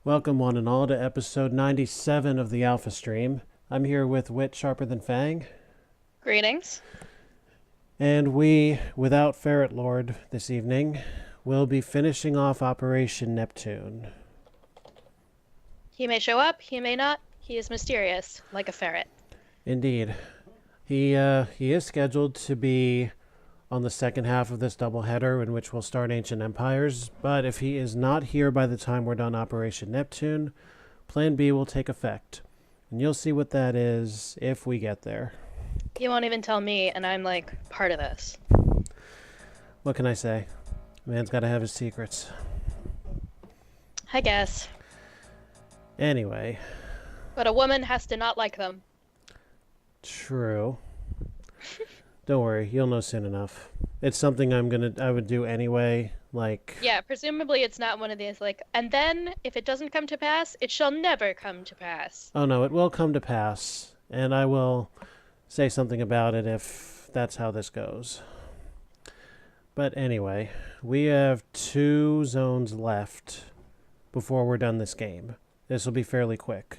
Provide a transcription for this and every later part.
Welcome one and all to episode 97 of the Alpha Stream. I'm here with Wit Sharper Than Fang. Greetings. And we, without Ferret Lord this evening, will be finishing off Operation Neptune. He may show up, he may not. He is mysterious, like a ferret. Indeed. He is scheduled to be on the second half of this doubleheader in which we'll start Ancient Empires, but if he is not here by the time we're done Operation Neptune, Plan B will take effect. And you'll see what that is if we get there. He won't even tell me, and I'm like part of this. What can I say? Man's gotta have his secrets. I guess. Anyway. But a woman has to not like them. True. Don't worry, you'll know soon enough. It's something I would do anyway, like... Yeah, presumably it's not one of these, like, and then, if it doesn't come to pass, it shall never come to pass. Oh no, it will come to pass, and I will say something about it if that's how this goes. But anyway, we have 2 zones left before we're done this game. This will be fairly quick.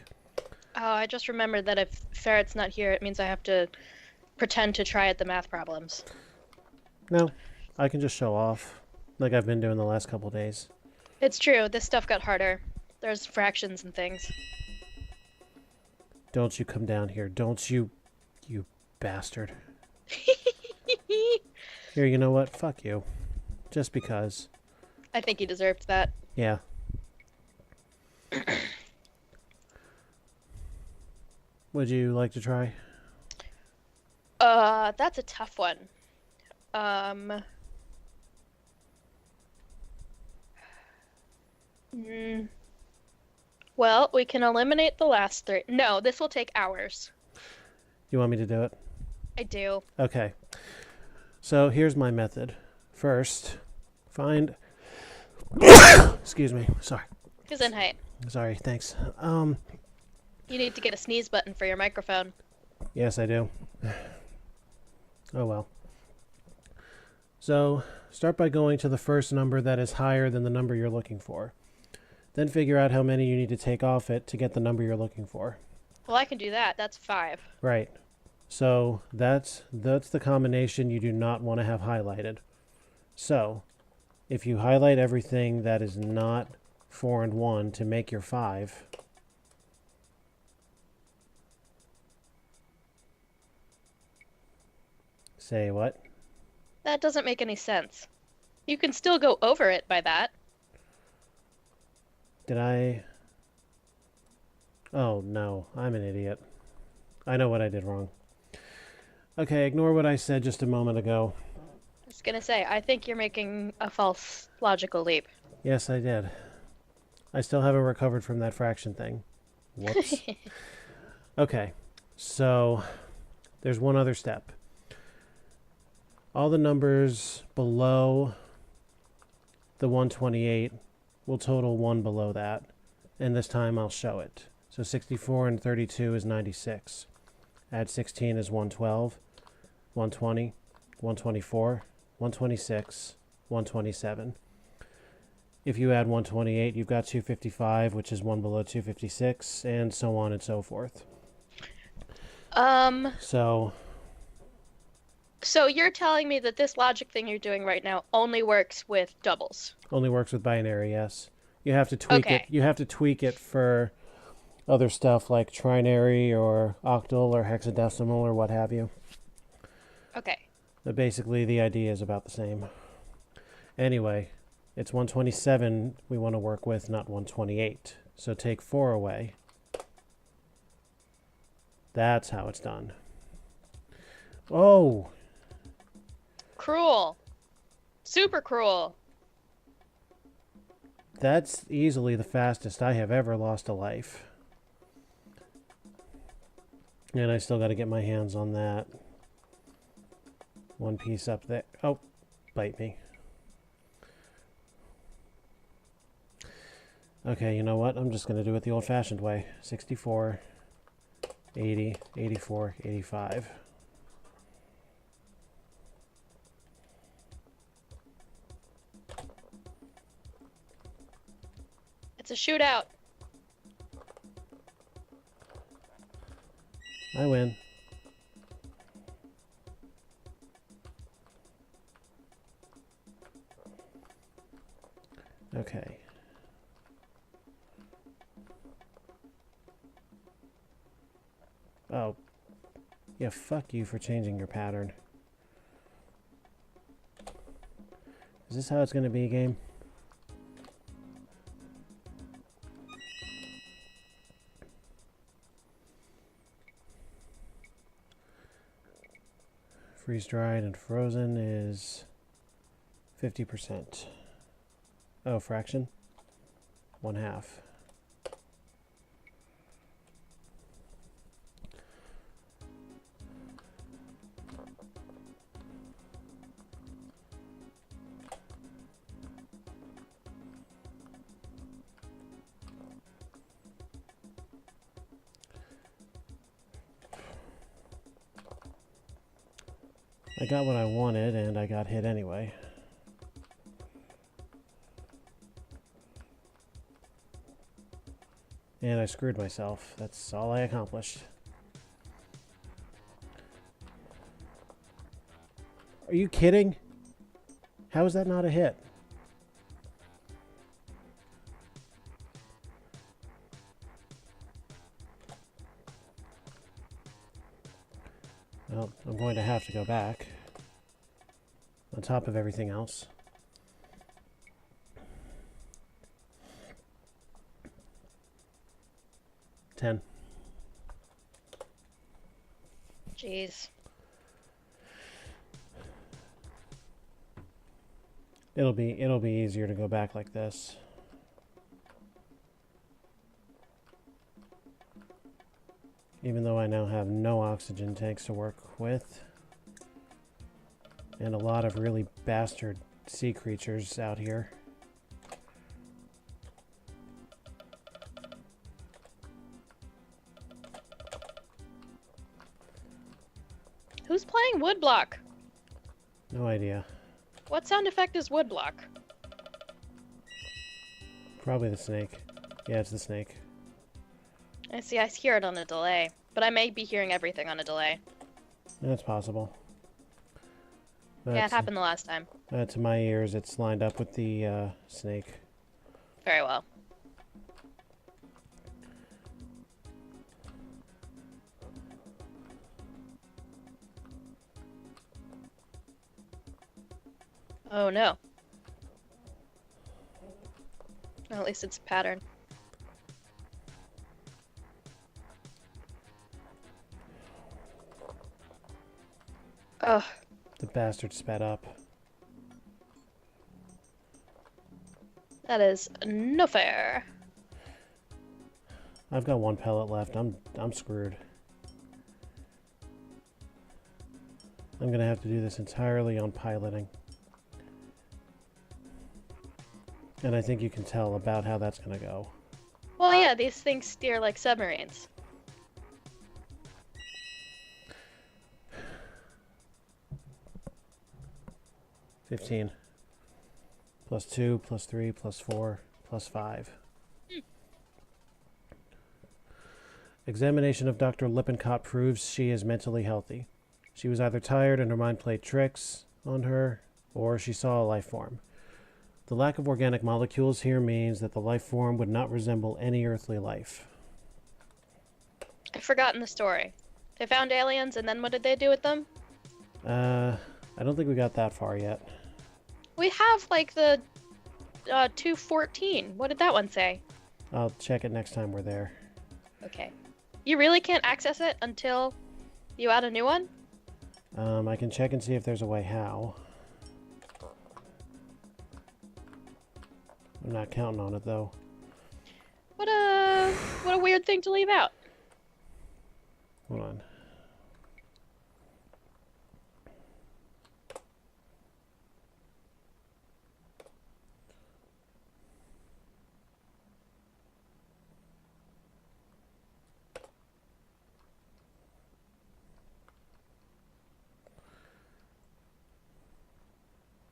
Oh, I just remembered that if Ferret's not here, it means I have to pretend to try at the math problems. No, I can just show off, like I've been doing the last couple days. It's true, this stuff got harder. There's fractions and things. Don't you come down here. Don't you bastard. Here, you know what? Fuck you. Just because. I think he deserved that. Yeah. Would you like to try? That's a tough one. Well, we can eliminate the last 3. No, this will take hours. You want me to do it? I do. Okay. So here's my method. First, find... Excuse me. Sorry. Gesundheit. Sorry, thanks. You need to get a sneeze button for your microphone. Yes, I do. Oh well. So, start by going to the first number that is higher than the number you're looking for. Then figure out how many you need to take off it to get the number you're looking for. Well, I can do that. That's 5. Right. So, that's the combination you do not want to have highlighted. So, if you highlight everything that is not 4 and 1 to make your 5... Say what? That doesn't make any sense. You can still go over it by that. Did I... Oh, no. I'm an idiot. I know what I did wrong. Okay, ignore what I said just a moment ago. I was gonna say, I think you're making a false logical leap. Yes, I did. I still haven't recovered from that fraction thing. Whoops. Okay, so there's one other step. All the numbers below the 128 will total 1 below that, and this time I'll show it. So 64 and 32 is 96. Add 16 is 112, 120, 124, 126, 127. If you add 128, you've got 255, which is 1 below 256, and so on and so forth. So you're telling me that this logic thing you're doing right now only works with doubles? Only works with binary, yes. You have to tweak Okay. it. You have to tweak it for other stuff like trinary or octal or hexadecimal or what have you. Okay. But basically, the idea is about the same. Anyway, it's 127 we want to work with, not 128. So take 4 away. That's how it's done. Oh! Cruel. Super cruel. That's easily the fastest I have ever lost a life. And I still got to get my hands on that. One piece up there. Oh, bite me. Okay, you know what? I'm just going to do it the old-fashioned way. 64, 80, 84, 85. It's a shootout. I win. Okay. Oh. Yeah, fuck you for changing your pattern. Is this how it's going to be, game? Freeze-dried and frozen is 50%. Oh, fraction? 1/2. I got what I wanted, and I got hit anyway. And I screwed myself. That's all I accomplished. Are you kidding? How is that not a hit? Well, I'm going to have to go back. On top of everything else. $10. Jeez. It'll be easier to go back like this. Even though I now have no oxygen tanks to work with. And a lot of really bastard sea creatures out here. Who's playing woodblock? No idea. What sound effect is woodblock? Probably the snake. Yeah, it's the snake. I see, I hear it on a delay. But I may be hearing everything on a delay. That's possible. Yeah, it happened the last time. To my ears, it's lined up with the snake. Very well. Oh no. Well, at least it's a pattern. Ugh. The bastard sped up. That is no fair. I've got one pellet left. I'm screwed. I'm gonna have to do this entirely on piloting. And I think you can tell about how that's gonna go. Well, yeah, these things steer like submarines. +15. +2, +3, +4, +5. Examination of Dr. Lippincott proves she is mentally healthy. She was either tired and her mind played tricks on her, or she saw a life form. The lack of organic molecules here means that the life form would not resemble any earthly life. I've forgotten the story. They found aliens, and then what did they do with them? I don't think we got that far yet. We have, like, the 214. What did that one say? I'll check it next time we're there. Okay. You really can't access it until you add a new one? I can check and see if there's a way how. I'm not counting on it, though. What a weird thing to leave out. Hold on.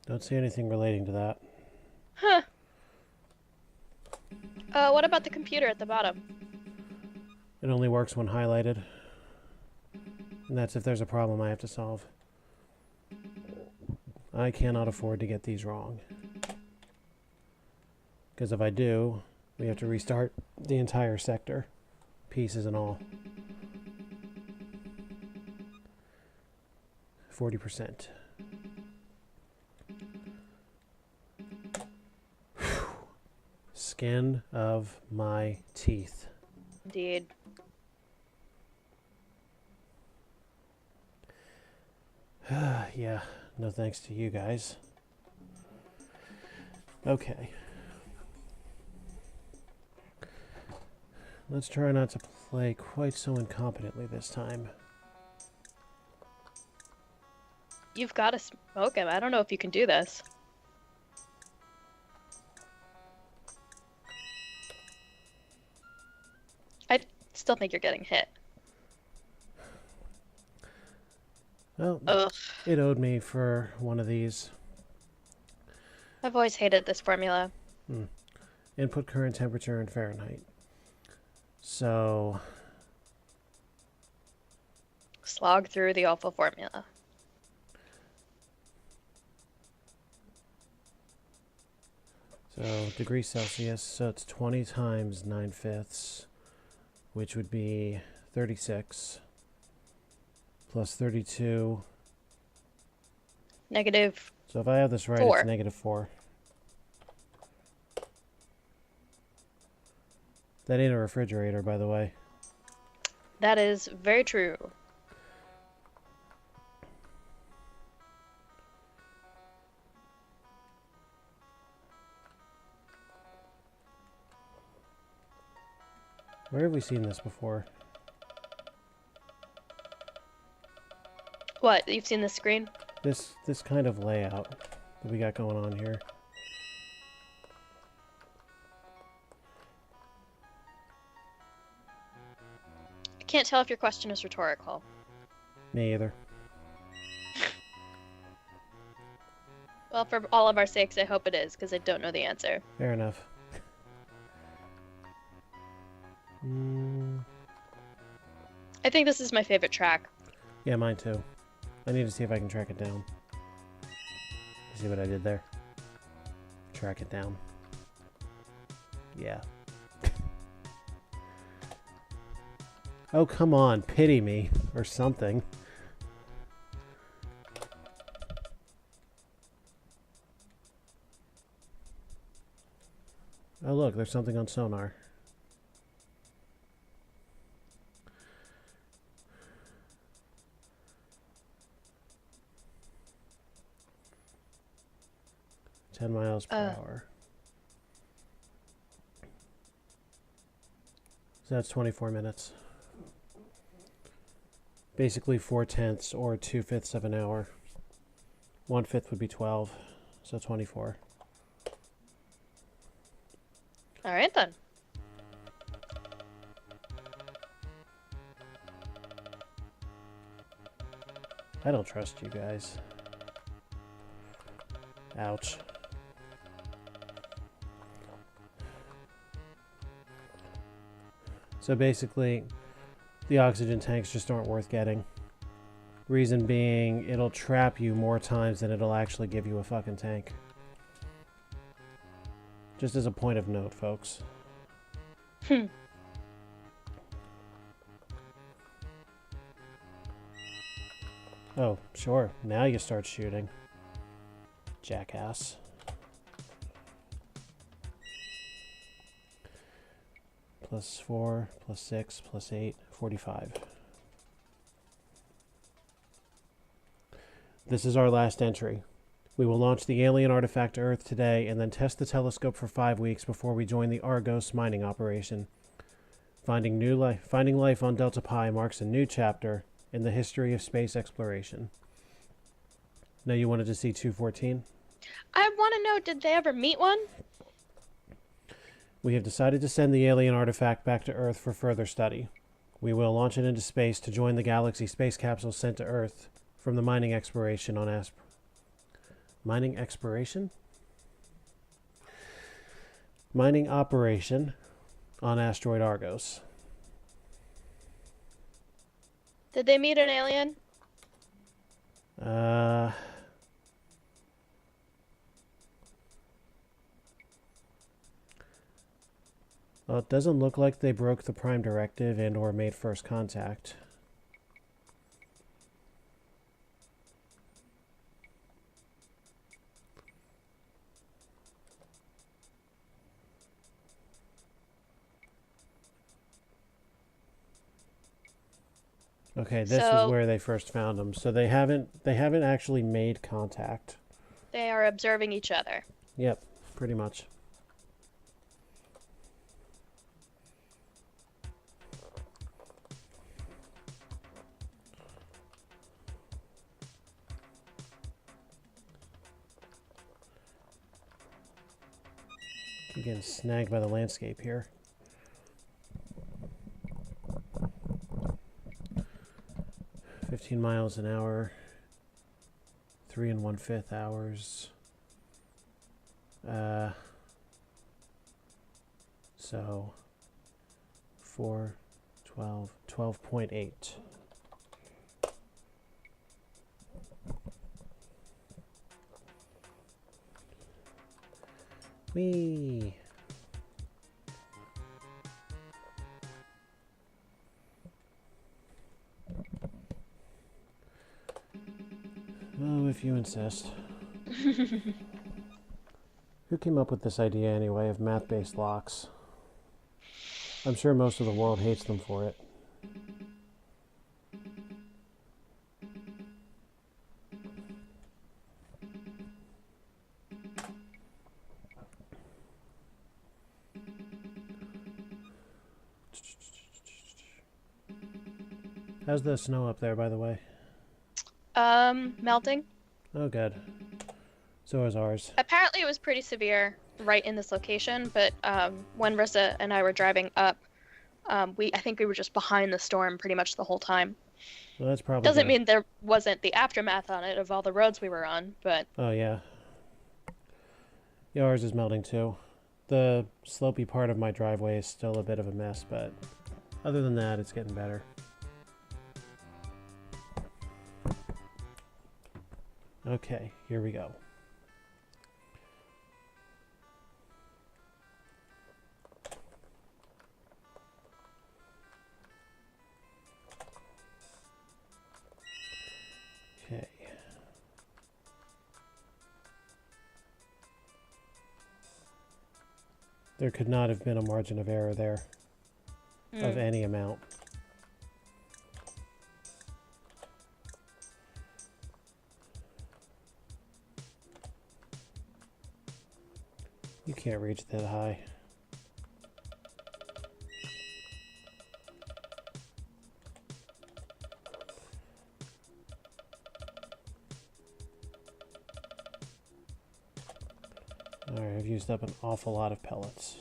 Don't see anything relating to that. Huh. What about the computer at the bottom? It only works when highlighted. And that's if there's a problem I have to solve. I cannot afford to get these wrong. Because if I do, we have to restart the entire sector, pieces and all. 40%. Skin of my teeth. Indeed. Yeah, no thanks to you guys. Okay. Let's try not to play quite so incompetently this time. You've got to smoke him. I don't know if you can do this. I still think you're getting hit. Well, Ugh. it owed me for one of these. I've always hated this formula. Input current temperature in Fahrenheit. So, Slog through the alpha formula. so degrees Celsius, so it's 20 times 9/5, which would be 36, plus 32. Negative. So if I have this right, 4. it's negative 4. That ain't a refrigerator, by the way. That is very true. Where have we seen this before? What? You've seen the screen? This kind of layout that we got going on here. I can't tell if your question is rhetorical. Me either. Well, for all of our sakes, I hope it is, because I don't know the answer. Fair enough. I think this is my favorite track. Yeah, mine too. I need to see if I can track it down. See what I did there? Track it down. Yeah. Oh, come on. Pity me. Or something. Oh, look. There's something on sonar. $10 miles per hour. So that's 24 minutes. Basically 4/10 or 2/5 of an hour. 1/5 would be 12, so 24. All right, then. I don't trust you guys. Ouch. So basically, the oxygen tanks just aren't worth getting. Reason being, it'll trap you more times than it'll actually give you a fucking tank. Just as a point of note, folks. Oh, sure. Now you start shooting. Jackass. +4, +6, +8, 45. This is our last entry. We will launch the alien artifact to Earth today and then test the telescope for 5 weeks before we join the Argos mining operation. Finding life on Delta Pi marks a new chapter in the history of space exploration. Now you wanted to see 214? I want to know, did they ever meet one? We have decided to send the alien artifact back to Earth for further study. We will launch it into space to join the Galaxy space capsule sent to Earth from the mining exploration on Mining exploration? Mining operation on asteroid Argos. Did they meet an alien? Well, it doesn't look like they broke the Prime Directive and or made first contact. Okay, this was So where they first found them. So they haven't actually made contact. they are observing each other. Yep, pretty much. Keep getting snagged by the landscape here. $15 mph, 3 1/5 hours. So 4, 12, 12.8. Whee! Oh, if you insist. Who came up with this idea anyway of math-based locks? I'm sure most of the world hates them for it. How's the snow up there, by the way? Melting. Oh, good. So is ours. Apparently it was pretty severe right in this location, but when Rissa and I were driving up, I think we were just behind the storm pretty much the whole time. Well, that's probably Doesn't good. mean there wasn't the aftermath on it of all the roads we were on, but... Oh, yeah. Yeah, ours is melting too. The slopey part of my driveway is still a bit of a mess, but other than that, it's getting better. Okay, here we go. Okay. There could not have been a margin of error there of any amount. You can't reach that high. Alright, I've used up an awful lot of pellets.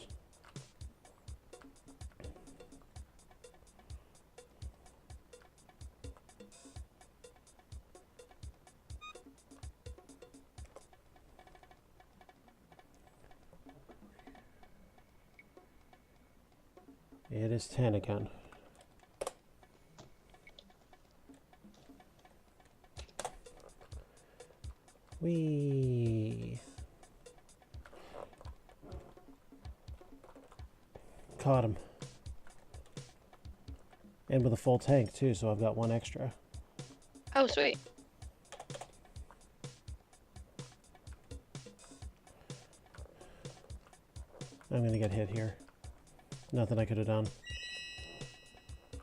It is 10 again. Whee! Caught him. And with a full tank too, so I've got one extra. Oh, sweet. I'm gonna get hit here. Nothing I could have done.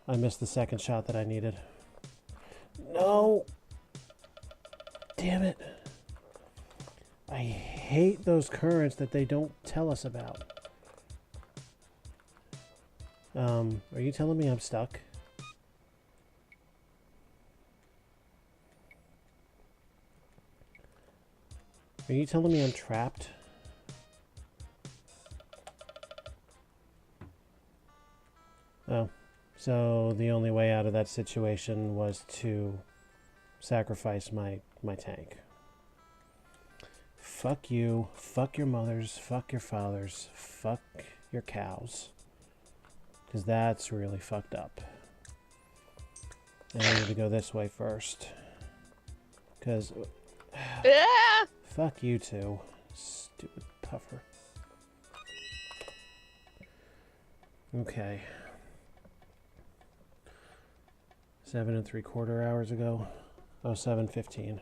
I missed the second shot that I needed. No! Damn it. I hate those currents that they don't tell us about. Are you telling me I'm stuck? Are you telling me I'm trapped? Oh, so the only way out of that situation was to sacrifice my tank. Fuck you, fuck your mothers, fuck your fathers, fuck your cows. Because that's really fucked up. I needed to go this way first. Because... Ah! fuck you two. Stupid puffer. Okay. 7 3/4 hours ago. Oh, 7:15.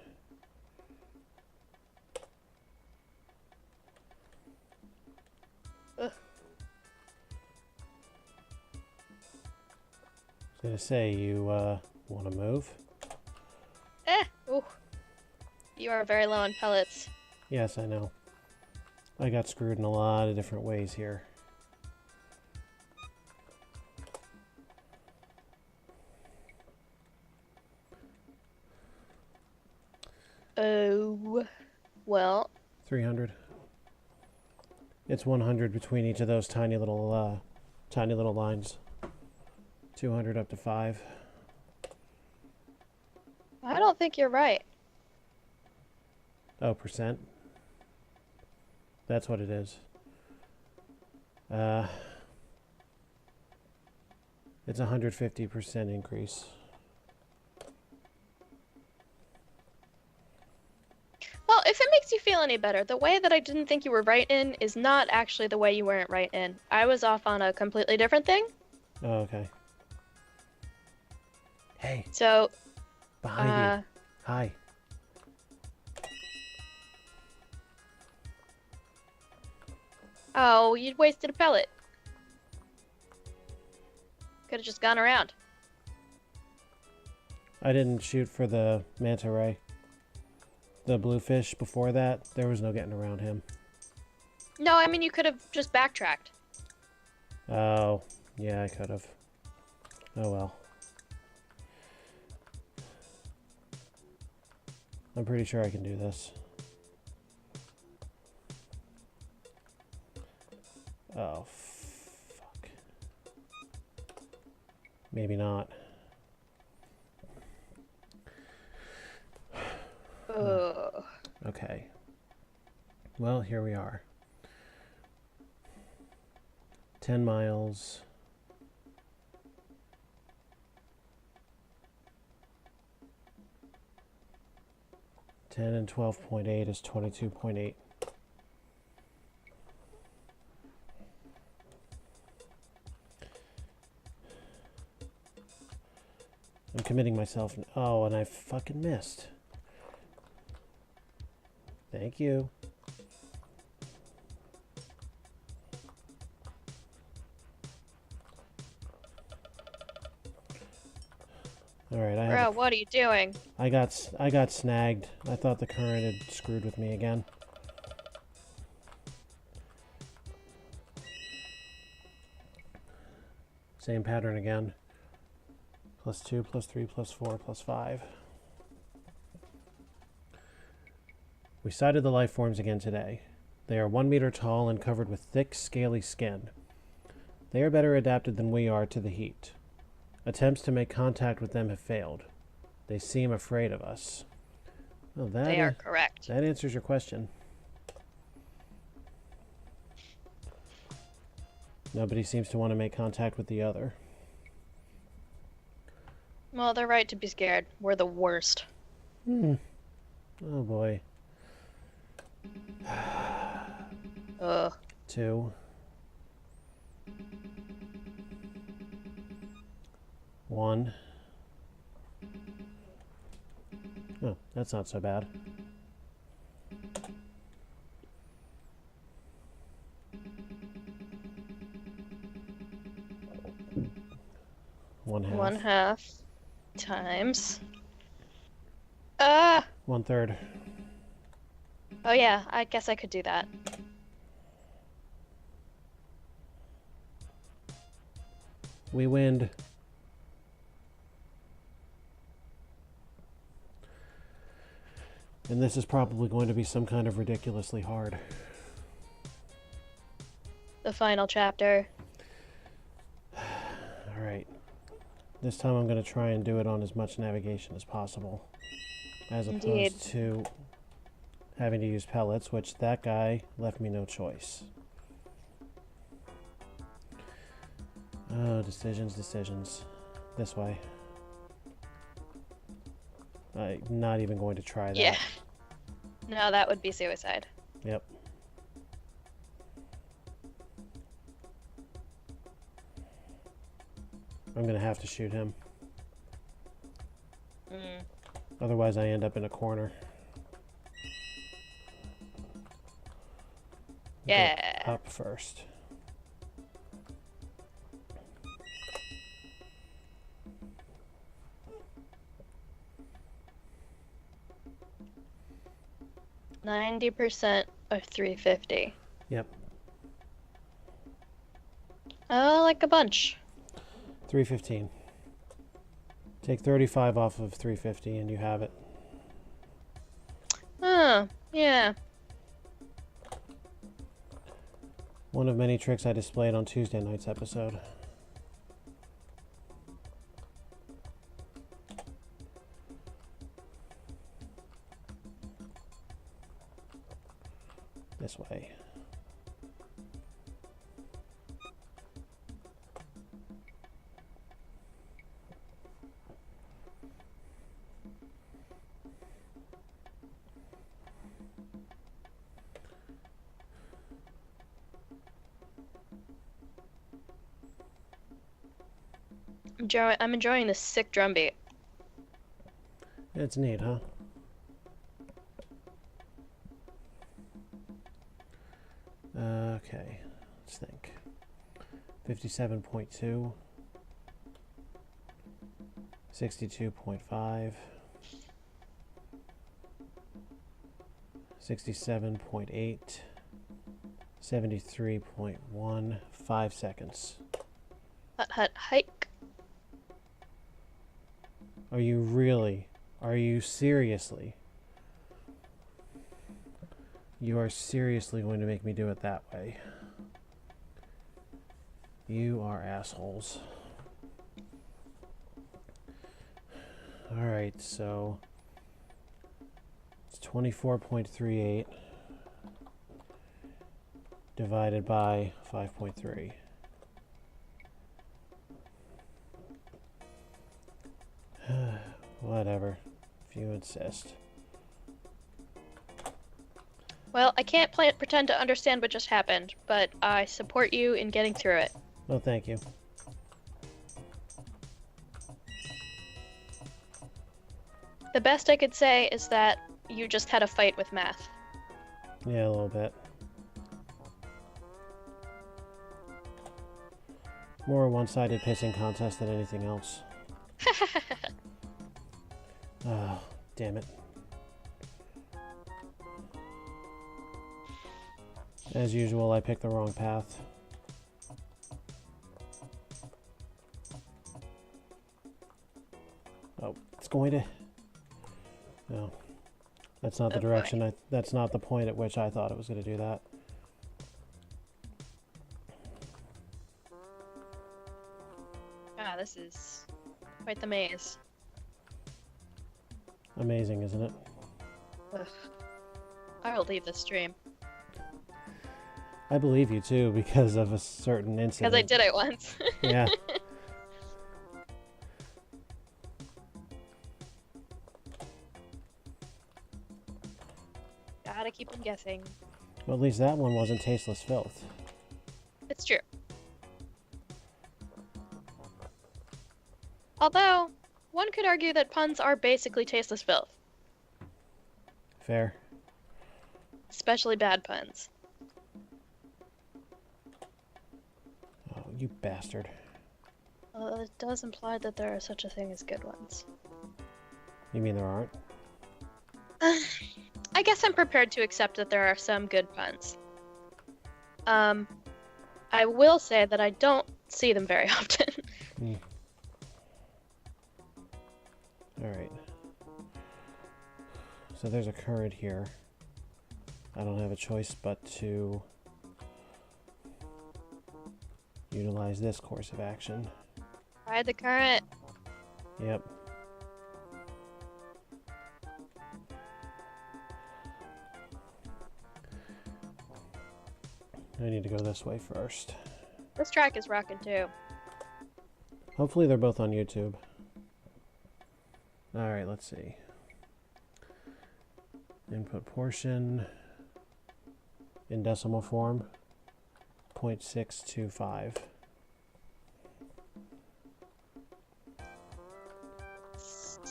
Ugh. I was gonna say, you want to move? Ooh. You are very low on pellets. Yes, I know. I got screwed in a lot of different ways here. Oh, well. 300. It's 100 between each of those tiny little lines. 200 up to 5. I don't think you're right. Oh, percent. That's what it is. It's a 150% increase. Well, if it makes you feel any better, the way that I didn't think you were right in is not actually the way you weren't right in. I was off on a completely different thing. Oh, okay. Hey, So, behind you. Hi. oh, you'd wasted a pellet. Could have just gone around. I didn't shoot for the manta ray. The bluefish before that, there was no getting around him. No, I mean, you could have just backtracked. Oh, yeah, I could have. Oh well. I'm pretty sure I can do this. Oh, fuck. Maybe not. Ugh. Okay. Well, here we are. 10 miles. Ten and 12.8 is 22.8. I'm committing myself. Oh, and I fucking missed. Thank you. All right, Bro, what are you doing? I got snagged. I thought the current had screwed with me again. Same pattern again. +2, +3, +4, +5. We sighted the life forms again today. They are 1 meter tall and covered with thick, scaly skin. They are better adapted than we are to the heat. Attempts to make contact with them have failed. They seem afraid of us. Well, They are correct. That answers your question. Nobody seems to want to make contact with the other. Well, they're right to be scared. We're the worst. Oh boy. Ugh. 2. 1. Oh, that's not so bad. One half. 1/2 times. 1/3. Oh yeah, I guess I could do that. We wind. And this is probably going to be some kind of ridiculously hard. The final chapter. Alright. This time I'm going to try and do it on as much navigation as possible. As Indeed. opposed to having to use pellets, which that guy left me no choice. Oh, decisions. This way. I'm not even going to try that. Yeah. No, that would be suicide. Yep. I'm going to have to shoot him. Otherwise, I end up in a corner. Yeah. Go up first. %90 of 350. Yep. Oh, like a bunch. 315. Take 35 off of 350 and you have it. Oh, yeah. One of many tricks I displayed on Tuesday night's episode. This way. I'm enjoying this sick drum beat. It's neat, huh? Okay, let's think. 57.2, 62.5, 67.8, 73.1, 5 seconds. Hike. Are you really? Are you seriously? You are seriously going to make me do it that way. You are assholes. Alright, so it's 24.38 divided by 5.3. Whatever, if you insist. Well, I can't pretend to understand what just happened, but I support you in getting through it. Oh, thank you. The best I could say is that you just had a fight with math. Yeah, a little bit. More a one-sided pissing contest than anything else. Oh, damn it. As usual, I picked the wrong path. Oh, it's going to... No. That's not the direction that's not the point at which I thought it was going to do that. Ah, this is quite the maze. Amazing, isn't it? Ugh. I will leave this stream. I believe you too, because of a certain incident. Because I did it once. Yeah. Gotta keep them guessing. Well, at least that one wasn't tasteless filth. It's true. Although, one could argue that puns are basically tasteless filth. Fair. Especially bad puns. Oh, you bastard. It does imply that there are such a thing as good ones. You mean there aren't? I guess I'm prepared to accept that there are some good puns. I will say that I don't see them very often. Alright. So there's a current here. I don't have a choice but to utilize this course of action. Ride the current. Yep. I need to go this way first. This track is rocking too. Hopefully they're both on YouTube. Alright, let's see. Input portion in decimal form, 0.625.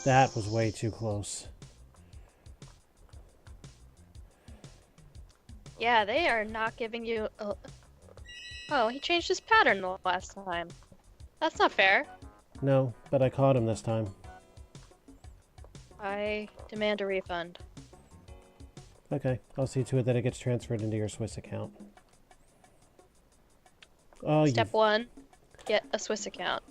That was way too close. Yeah, they are not giving you a... Oh, he changed his pattern the last time. That's not fair. No, but I caught him this time. I demand a refund. Okay, I'll see to it that it gets transferred into your Swiss account. Oh, Step 1, get a Swiss account.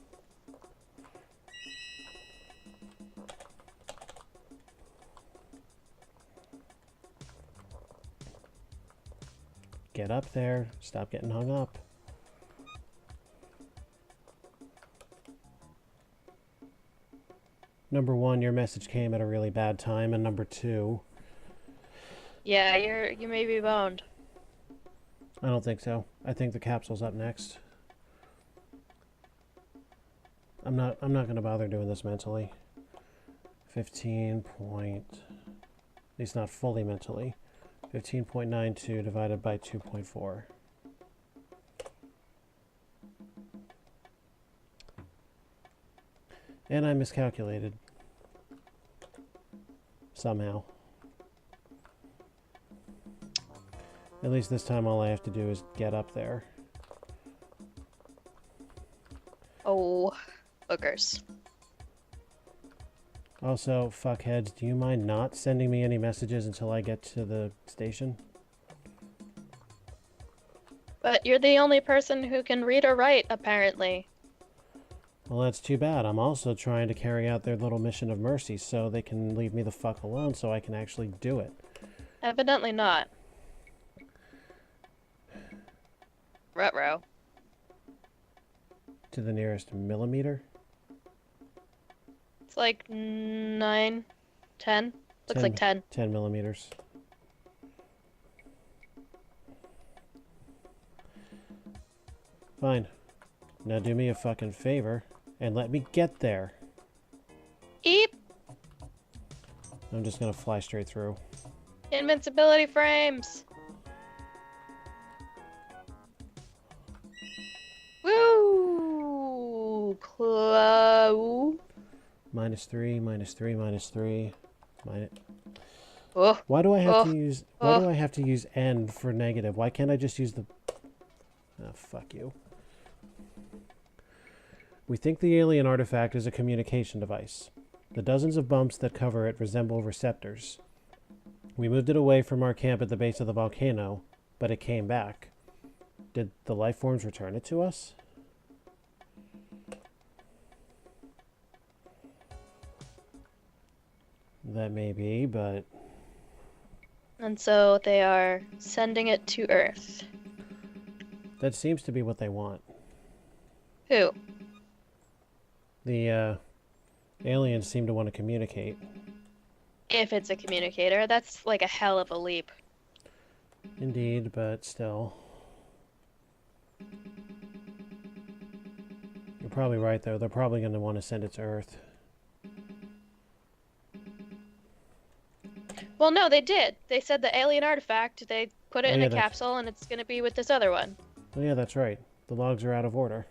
Get up there. Stop getting hung up. Number one, your message came at a really bad time, and number two... Yeah, you may be boned. I don't think so. I think the capsule's up next. I'm not going to bother doing this mentally. 15 point... At least not fully mentally. 15.92 divided by 2.4. And I miscalculated. Somehow. At least this time all I have to do is get up there. Oh, boogers. Also, fuckheads, do you mind not sending me any messages until I get to the station? But you're the only person who can read or write, apparently. Well, that's too bad. I'm also trying to carry out their little mission of mercy so they can leave me the fuck alone so I can actually do it. Evidently not. Ruh-roh. To the nearest millimeter? It's like 9, 10. Looks like 10. 10 millimeters. Fine. Now do me a fucking favor and let me get there. Eep! I'm just gonna fly straight through. Invincibility frames! Woo! Close. -3, -3, -3. Oh. Why do I have to use... Why do I have to use N for negative? Why can't I just use the... Oh, fuck you. We think the alien artifact is a communication device. The dozens of bumps that cover it resemble receptors. We moved it away from our camp at the base of the volcano, but it came back. Did the life forms return it to us? That may be, but... And so they are sending it to Earth. That seems to be what they want. Who? The, aliens seem to want to communicate. If it's a communicator, that's like a hell of a leap. Indeed, but still. You're probably right, though. They're probably going to want to send it to Earth. Well, no, they did. They said the alien artifact, they put it in yeah, a capsule, and it's going to be with this other one. Oh, yeah, that's right. The logs are out of order.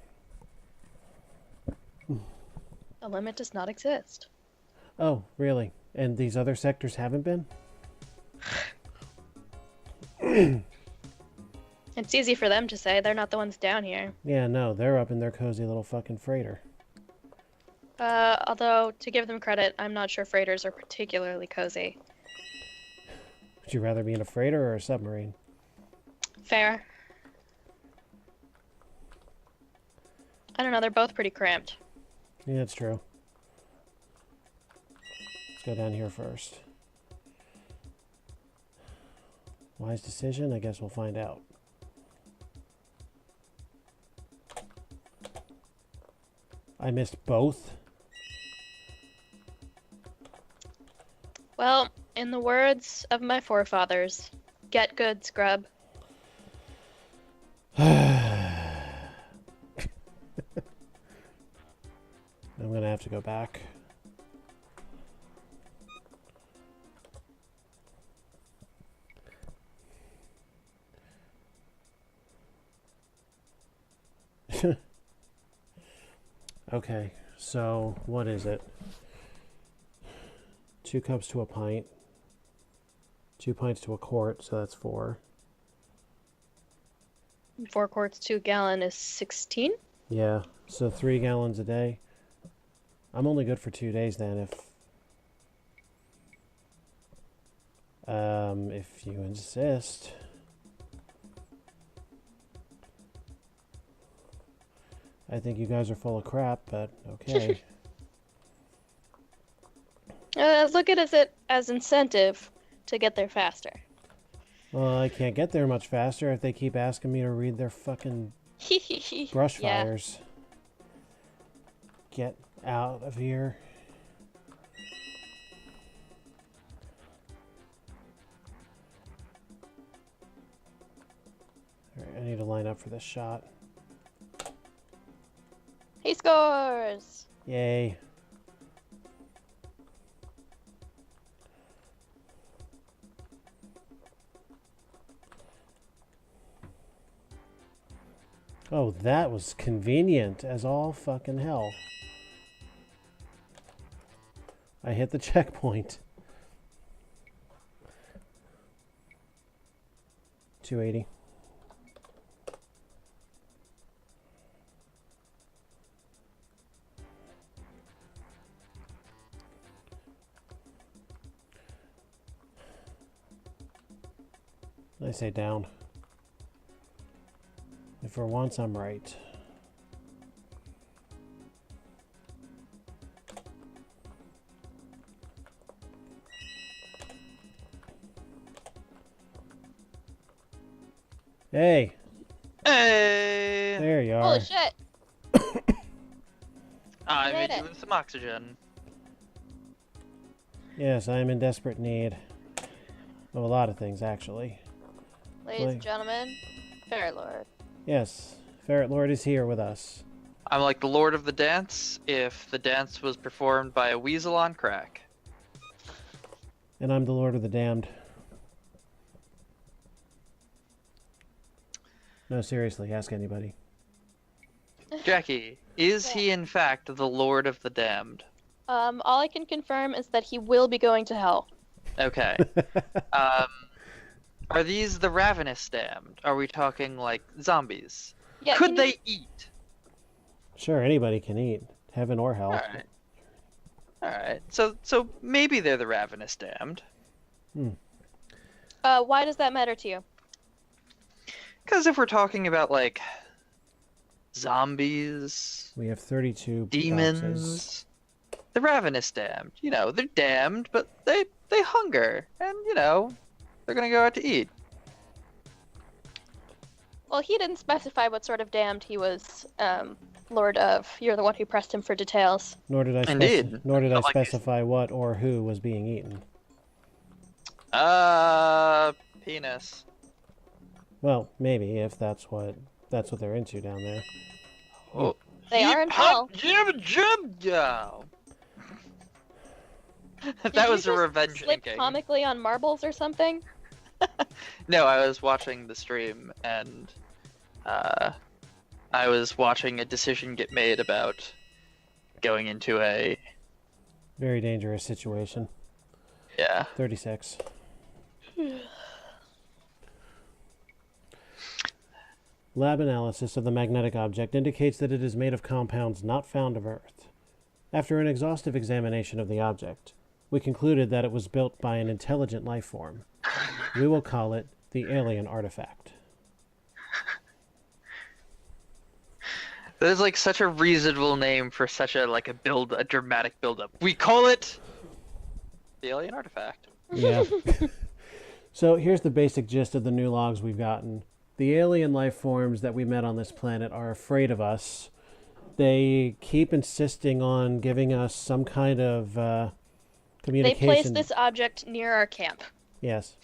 The limit does not exist. Oh, really? And these other sectors haven't been? It's easy for them to say. They're not the ones down here. Yeah, no, they're up in their cozy little fucking freighter. Although, to give them credit, I'm not sure freighters are particularly cozy. Would you rather be in a freighter or a submarine? Fair. I don't know, they're both pretty cramped. Yeah, that's true. Let's go down here first. Wise decision? I guess we'll find out. I missed both? Well, in the words of my forefathers, get good, scrub. I'm gonna have to go back. Okay, so what is it? 2 cups to a pint. 2 pints to a quart, so that's 4. 4 quarts to a gallon is 16. Yeah, so 3 gallons a day. I'm only good for 2 days then, if you insist. I think you guys are full of crap, but okay. Look at it as incentive to get there faster. Well, I can't get there much faster if they keep asking me to read their fucking brush Yeah. fires. Get out of here. Alright, I need to line up for this shot. He scores! Yay. Oh, that was convenient as all fucking hell. I hit the checkpoint. 280. I say down. If for once I'm right. Hey! Hey! There you are. Holy shit! I made made you it. with some oxygen. Yes, I am in desperate need of a lot of things, actually. Ladies and Wait. gentlemen, Fair Lord. Yes, Ferret Lord is here with us. I'm like the Lord of the Dance if the dance was performed by a weasel on crack. And I'm the Lord of the Damned. No, seriously, ask anybody. Jackie, is he in fact the Lord of the Damned? All I can confirm is that he will be going to hell. Okay. Are these the ravenous damned? Are we talking like zombies? Yeah, Could they eat? Sure, anybody can eat. Heaven or hell. Alright. Alright. So maybe they're the ravenous damned. Why does that matter to you? Because if we're talking about like zombies, We have 32 demons, boxes. the ravenous damned, you know, they're damned, but they hunger, and you know, they're gonna go out to eat. Well, he didn't specify what sort of damned he was lord of. You're the one who pressed him for details. Nor did I, Indeed. nor did I Not like these- specify what or who was being eaten. Penis. Well, maybe if that's what they're into down there. Oh. They are in hell. That Did was you a just revenge slip inking. comically on marbles or something? No, I was watching the stream and I was watching a decision get made about going into a Very dangerous situation. 36. Lab analysis of the magnetic object indicates that it is made of compounds not found of Earth. After an exhaustive examination of the object, we concluded that it was built by an intelligent life form. We will call it the alien artifact. That is like such a reasonable name for such a a dramatic build up. We call it the alien artifact. Yeah. So here's the basic gist of the new logs we've gotten. The alien life forms that we met on this planet are afraid of us. They keep insisting on giving us some kind of They communication. placed this object near our camp. Yes.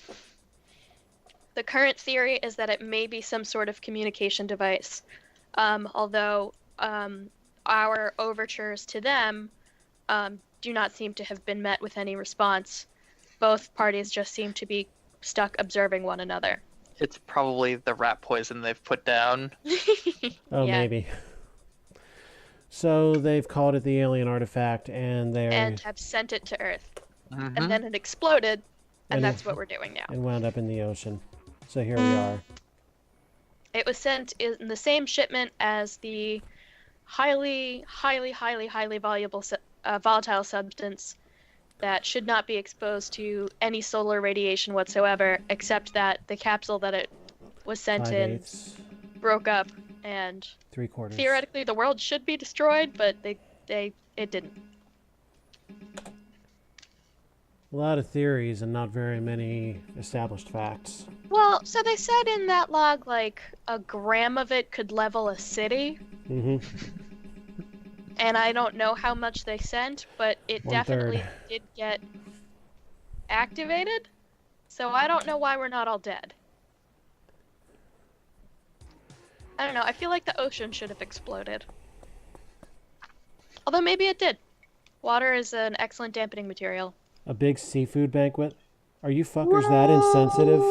The current theory is that it may be some sort of communication device, although our overtures to them do not seem to have been met with any response. Both parties just seem to be stuck observing one another. It's probably the rat poison they've put down. Oh, Yeah. maybe. So they've called it the alien artifact, and and have sent it to Earth. Mm-hmm. And then it exploded, and And that's it- what we're doing now. and wound up in the ocean. So here we are. It was sent in the same shipment as the highly, highly, highly, highly volatile substance that should not be exposed to any solar radiation whatsoever, except that the capsule that it was sent in 5/8, broke up, and 3/4. theoretically the world should be destroyed, but it didn't. A lot of theories and not very many established facts. Well, so they said in that log, like, a gram of it could level a city, Mm-hmm. and I don't know how much they sent, but it 1/3. definitely did get activated, so I don't know why we're not all dead. I don't know, I feel like the ocean should have exploded. Although maybe it did. Water is an excellent dampening material. A big seafood banquet? Are you fuckers that insensitive?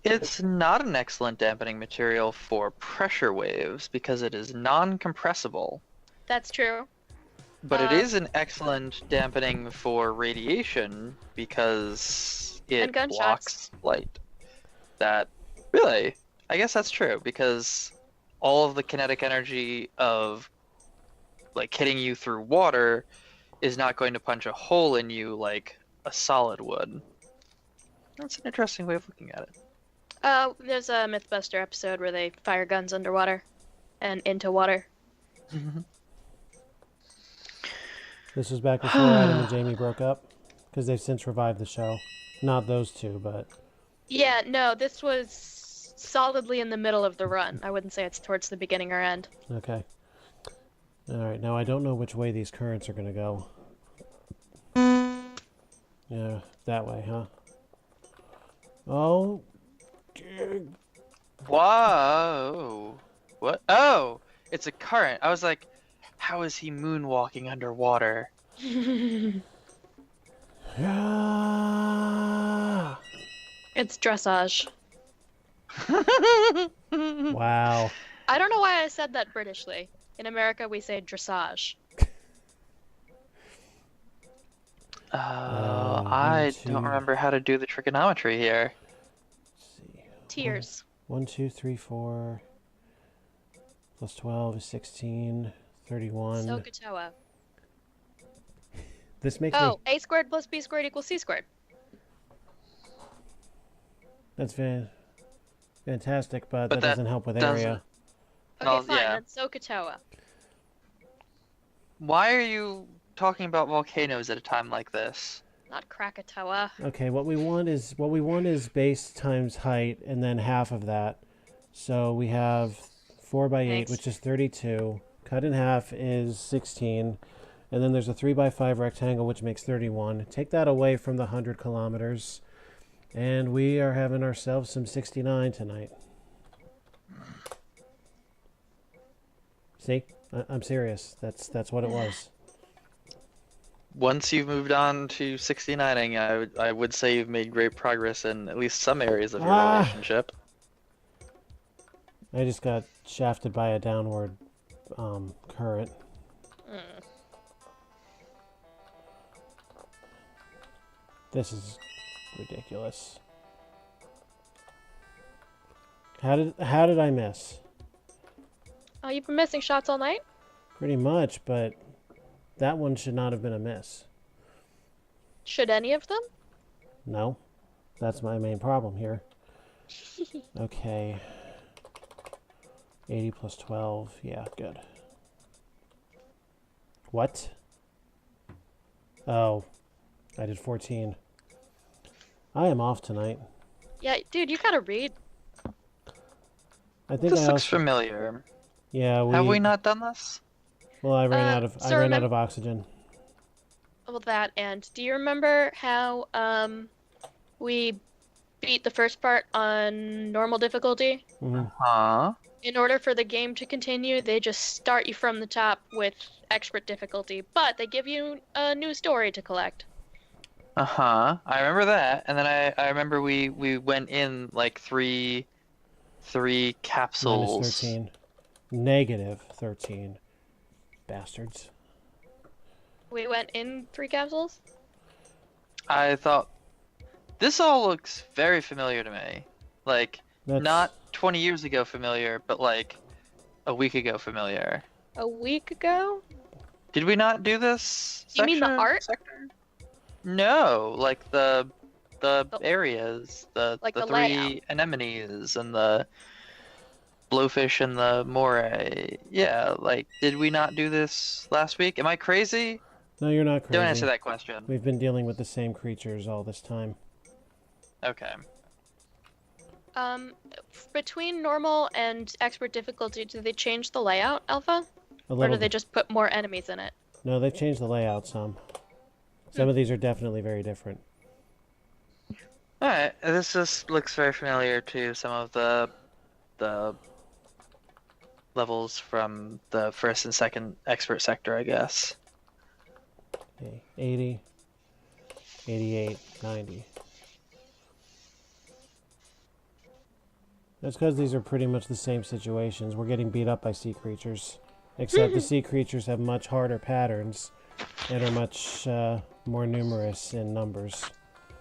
It's not an excellent dampening material for pressure waves because it is non-compressible, That's true. but it is an excellent dampening for radiation because it And gunshots. blocks light. That really, I guess that's true because all of the kinetic energy of like hitting you through water is not going to punch a hole in you like a solid would. That's an interesting way of looking at it. There's a Mythbuster episode where they fire guns underwater and into water. This was back before Adam and Jamie broke up, because they've since revived the show. Not those two, but Yeah, no, this was solidly in the middle of the run. I wouldn't say it's towards the beginning or end. okay. Alright, now I don't know which way these currents are going to go. Yeah, that way, huh? Oh. Whoa! What? Oh! It's a current. I was like, how is he moonwalking underwater? Yeah. It's dressage. Wow. I don't know why I said that Britishly. In America, we say dressage. I don't two. remember how to do the trigonometry here. Let's see. Tears. 1, 2, 3, 4. Plus 12 is 16. 31. Sokotoa. This makes Oh, me... a squared plus b squared equals c squared. That's fantastic, but But that that doesn't help with doesn't- area. Okay, Well, fine, yeah. then Sokotoa. Why are you talking about volcanoes at a time like this? Not Krakatoa. Okay, what we want is base times height, and then half of that. So we have 4 by 8, Thanks. which is 32. Cut in half is 16. And then there's a 3 by 5 rectangle, which makes 31. Take that away from the 100 kilometers. And we are having ourselves some 69 tonight. See? I'm serious. That's what it was. Once you've moved on to 69ing, I would say you've made great progress in at least some areas of your relationship. I just got shafted by a downward current. This is ridiculous. How did I miss? Oh, you've been missing shots all night? Pretty much, but that one should not have been a miss. Should any of them? No. That's my main problem here. Okay. 80 plus 12. Yeah, good. What? Oh. I did 14. I am off tonight. Yeah, dude, you gotta read. I think This I looks also... familiar. Yeah, Have we not done this? Well, I ran out so of oxygen. Well, that, and do you remember how we beat the first part on normal difficulty? Mm-hmm. Huh? In order for the game to continue, they just start you from the top with expert difficulty, but they give you a new story to collect. Uh-huh. I remember that. And then I remember we went in like three capsules. Minus 13. Negative 13. Bastards. We went in 3 capsules? I thought this all looks very familiar to me. Like, That's... not 20 years ago familiar, but like a week ago familiar. A week ago? Did we not do this You mean the section- art? sector? No, like the areas, Like the the 3 layout. anemones and the blowfish and the moray. Yeah, like, did we not do this last week? Am I crazy? No, you're not crazy. Don't answer that question. We've been dealing with the same creatures all this time. Okay. Between normal and expert difficulty, do they change the layout, Alpha? A Or little do they bit. just put more enemies in it? No, they've changed the layout some. Some of these are definitely very different. Alright, this just looks very familiar to some of the levels from the first and second expert sector, I guess. Okay, 80, 88, 90. That's because these are pretty much the same situations. We're getting beat up by sea creatures. Except the sea creatures have much harder patterns and are much more numerous in numbers.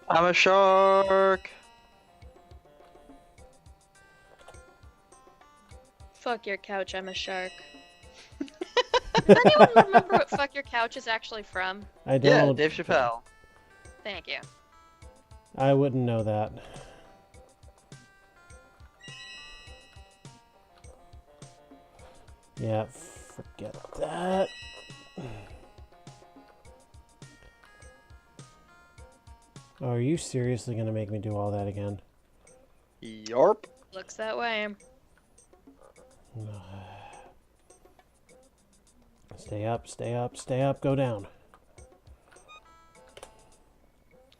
I'm a shark! Fuck your couch, I'm a shark. Does anyone remember what Fuck Your Couch is actually from? I Yeah, don't... Dave Chappelle. Thank you. I wouldn't know that. Yeah, forget that. Oh, are you seriously gonna make me do all that again? Yarp. Looks that way. Stay up, stay up, stay up, go down.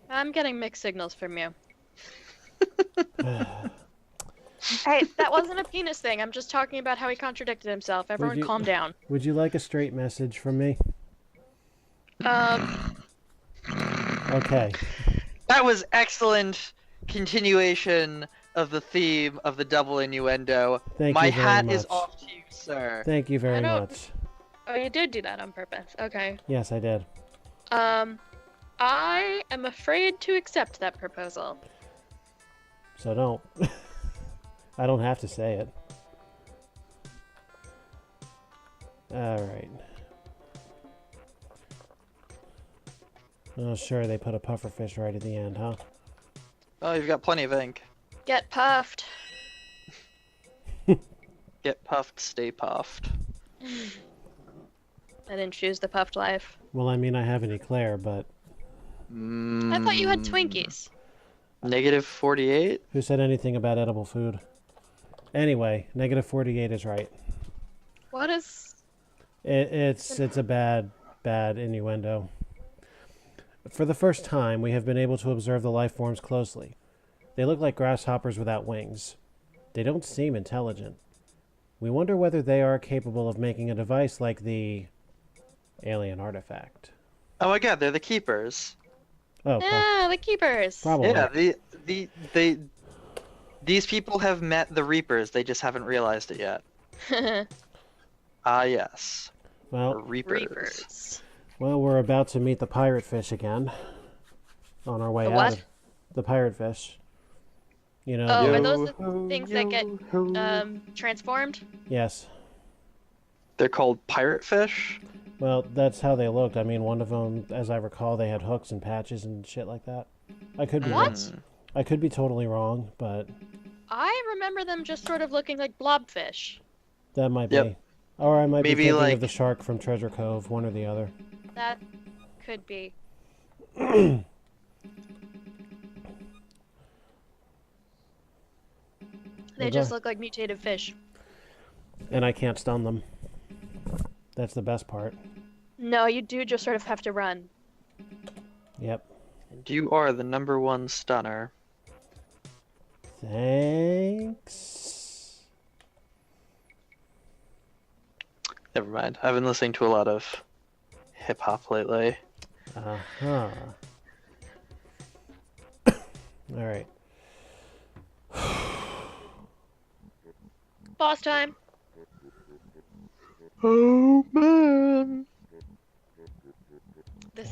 I'm getting mixed signals from you. Hey, that wasn't a penis thing. I'm just talking about how he contradicted himself. Everyone you- calm down. Would you like a straight message from me? Okay. That was excellent continuation of the theme of the double innuendo. Thank My you very hat much. is off to you, sir. Thank you very I don't- much. Oh, you did do that on purpose. Okay. Yes, I did. I am afraid to accept that proposal. So don't. I don't have to say it. Alright. Oh, sure, they put a pufferfish right at the end, huh? Oh, you've got plenty of ink. Get puffed. Get puffed, stay puffed. I didn't choose the puffed life. Well, I mean, I have an eclair, but I thought you had Twinkies. Negative 48? who said anything about edible food? Anyway, negative 48 is right. What is... It's a bad innuendo. For the first time, we have been able to observe the life forms closely. They look like grasshoppers without wings. They don't seem intelligent. We wonder whether they are capable of making a device like the alien artifact. Oh my god, they're the keepers. Oh, Ah, the keepers. probably. Yeah, these people have met the Reapers, they just haven't realized it yet. Ah, yes. Well, Reapers. Reapers. well, we're about to meet the pirate fish again. On our way The out. what? The pirate fish. You know. Oh, the- are those the things that get transformed? Yes. They're called pirate fish? Well, that's how they looked. I mean, one of them, as I recall, they had hooks and patches and shit like that. I could be What? I could be totally wrong, but I remember them just sort of looking like blobfish. that might Yep. be. Or I might Maybe, be thinking like- of the shark from Treasure Cove, one or the other. That could be. They just look like mutated fish. And I can't stun them. That's the best part. No, you do just sort of have to run. Yep. And you are the #1 stunner. Thanks. Never mind. I've been listening to a lot of hip hop lately. Uh-huh. Alright. Boss time. Oh man.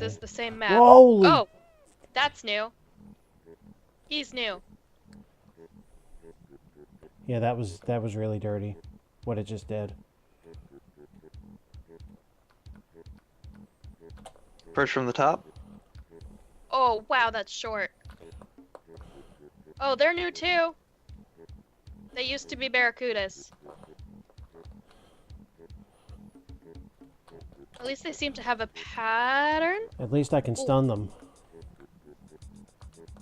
This is the same map. Holy! Oh, that's new. He's new. Yeah, that was really dirty. What it just did. First from the top. Oh, wow, that's short. Oh, they're new too. They used to be barracudas. At least they seem to have a pattern. At least I can stun them.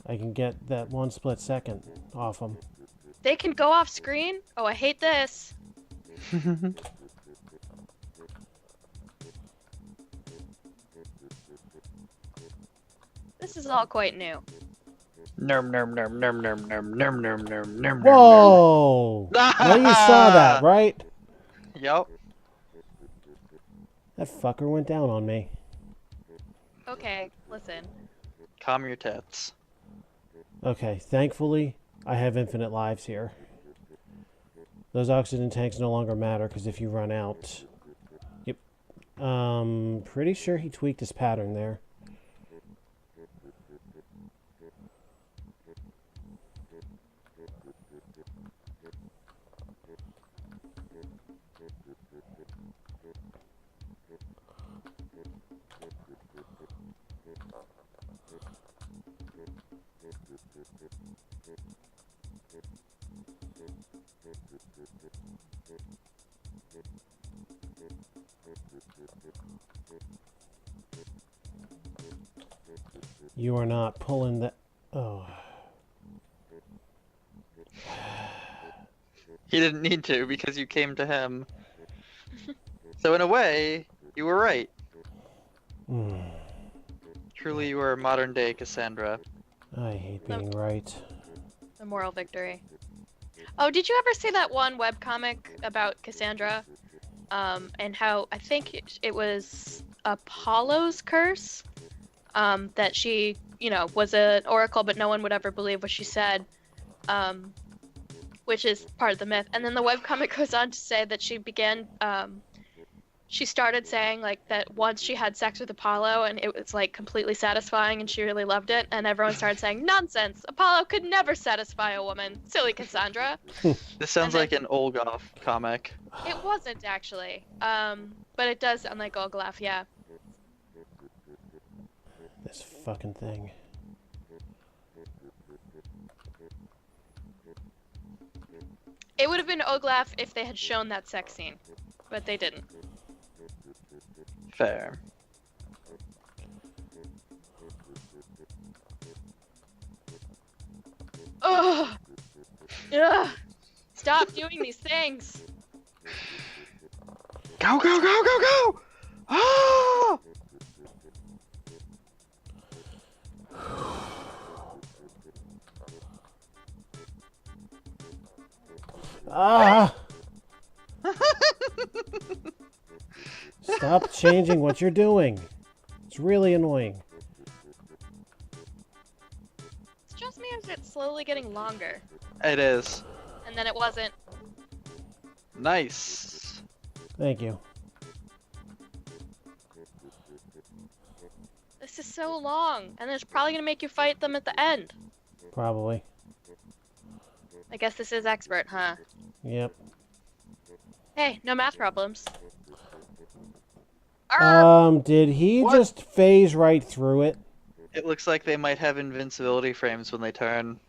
I can get that 1 split second off them. They can go off screen? Oh, I hate this. This is all quite new. Nerm nerm nerm nerm nerm nerm nerm nerm nerm nerm. Whoa! Now you saw that, right? Yep. That fucker went down on me. Okay, listen. Calm your tits. Okay, thankfully, I have infinite lives here. Those oxygen tanks no longer matter, because if you run out... Yep. Pretty sure he tweaked his pattern there. You are not pulling that... Oh. He didn't need to because you came to him. So in a way, you were right. Truly, you are a modern day Cassandra. I hate being right. The moral victory. Oh, did you ever see that one webcomic about Cassandra? And how, I think it was Apollo's curse? That she, you know, was an oracle, but no one would ever believe what she said. Which is part of the myth. And then the webcomic goes on to say that she began, she started saying, like, that once she had sex with Apollo and it was, like, completely satisfying and she really loved it, and everyone started saying, nonsense! Apollo could never satisfy a woman! Silly Cassandra! This sounds like an Olgoff comic. It wasn't, actually. But it does sound like Olgolaf, yeah. This fucking thing. It would have been Olgolaf if they had shown that sex scene, but they didn't. Fair. Ugh! Ugh! Stop doing these things! Go, go, go, go, go! Ah! Ah! Stop changing what you're doing. It's really annoying. It's just me, or is it slowly getting longer? It is. And then it wasn't. Nice. Thank you. This is so long, and it's probably gonna make you fight them at the end. Probably. I guess this is expert, huh? Yep. Hey, no math problems. Did he What? just phase right through it? It looks like they might have invincibility frames when they turn.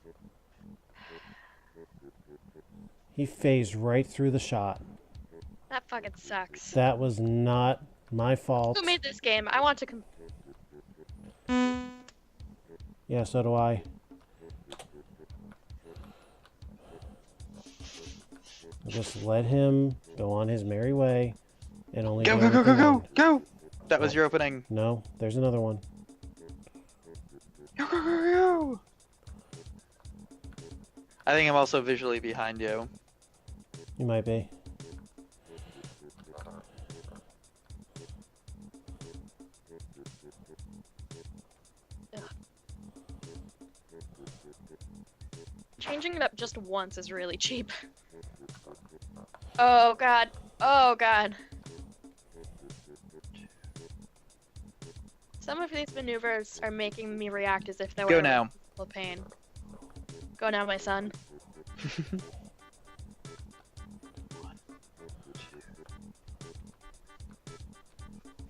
He phased right through the shot. That fucking sucks. That was not my fault. Who made this game? I want to Yeah, so do I. Just let him go on his merry way and only Go, do go, go, go, everything go, right. go! That was your opening. No, there's another one. Go, go, go, go! I think I'm also visually behind you. You might be. Changing it up just once is really cheap. Oh god. Oh god. Some of these maneuvers are making me react as if they Go were now. physical pain. Go now, my son.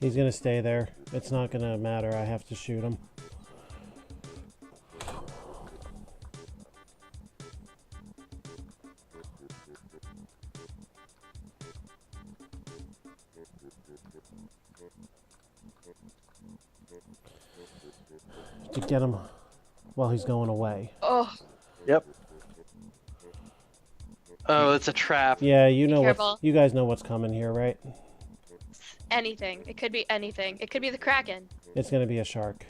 He's gonna stay there. It's not gonna matter. I have to shoot him. To get him while he's going away. Oh, Yep. Oh, it's a trap. Yeah, you know careful. what? You guys know what's coming here, right? anything. It could be anything. It could be the Kraken. It's gonna be a shark.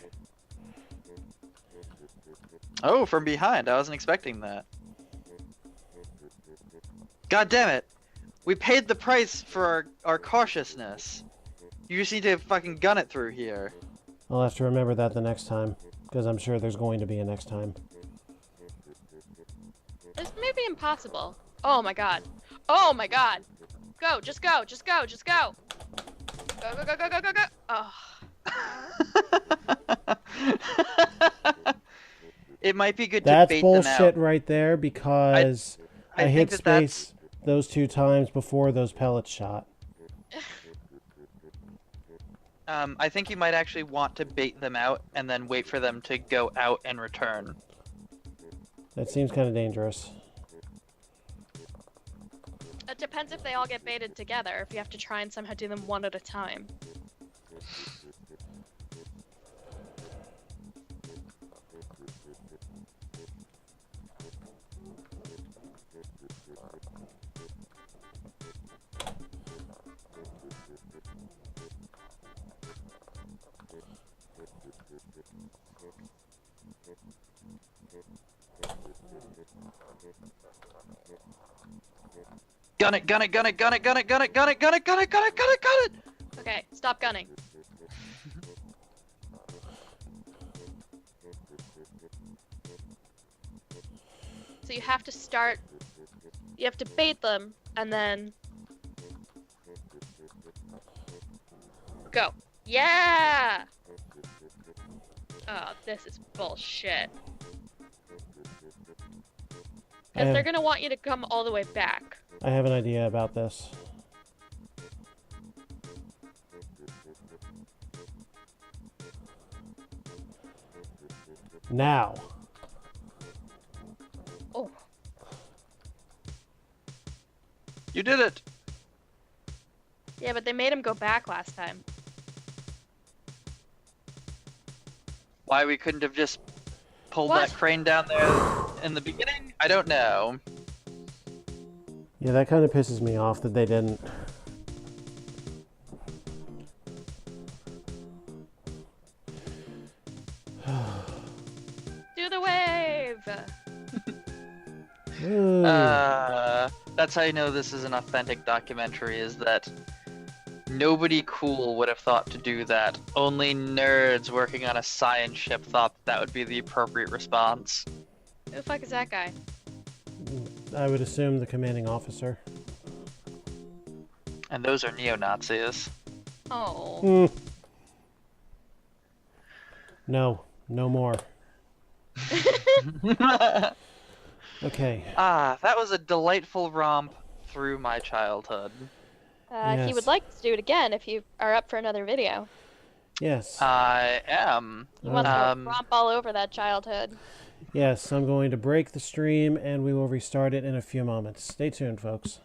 Oh, from behind. I wasn't expecting that. God damn it. We paid the price for our cautiousness. You just need to fucking gun it through here. I'll have to remember that the next time, because I'm sure there's going to be a next time. This may be impossible. Oh my god. Oh my god. Go, just go, just go, just go. Go, go, go, go, go, go, go. Oh. It might be good to That's bait them bullshit out. right there, because I hit think that space those 2 times before those pellets shot. I think you might actually want to bait them out and then wait for them to go out and return. That seems kind of dangerous. It depends if they all get baited together, if you have to try and somehow do them one at a time. Gun it, gun it, gun it, gun it, gun it, gun it, gun it, gun it, gun it, gun it, gun it, gun it! Okay, stop gunning. So you have to start, you have to bait them, and then go. Yeah! Oh, this is bullshit. Because they're gonna want you to come all the way back. I have an idea about this. Now. Oh. You did it! Yeah, but they made him go back last time. Why we couldn't have just pulled What? that crane down there in the beginning? I don't know. Yeah, that kind of pisses me off that they didn't. Do the wave! Ooh. That's how you know this is an authentic documentary, is that nobody cool would have thought to do that. Only nerds working on a science ship thought that would be the appropriate response. Who the fuck is that guy? I would assume the commanding officer. And those are neo-Nazis. Oh. Mm. No, no more. Okay. Ah, that was a delightful romp through my childhood. He Yes. would like to do it again if you are up for another video. Yes. I am. He wants Um, to romp all over that childhood. Yes, I'm going to break the stream and we will restart it in a few moments. Stay tuned, folks.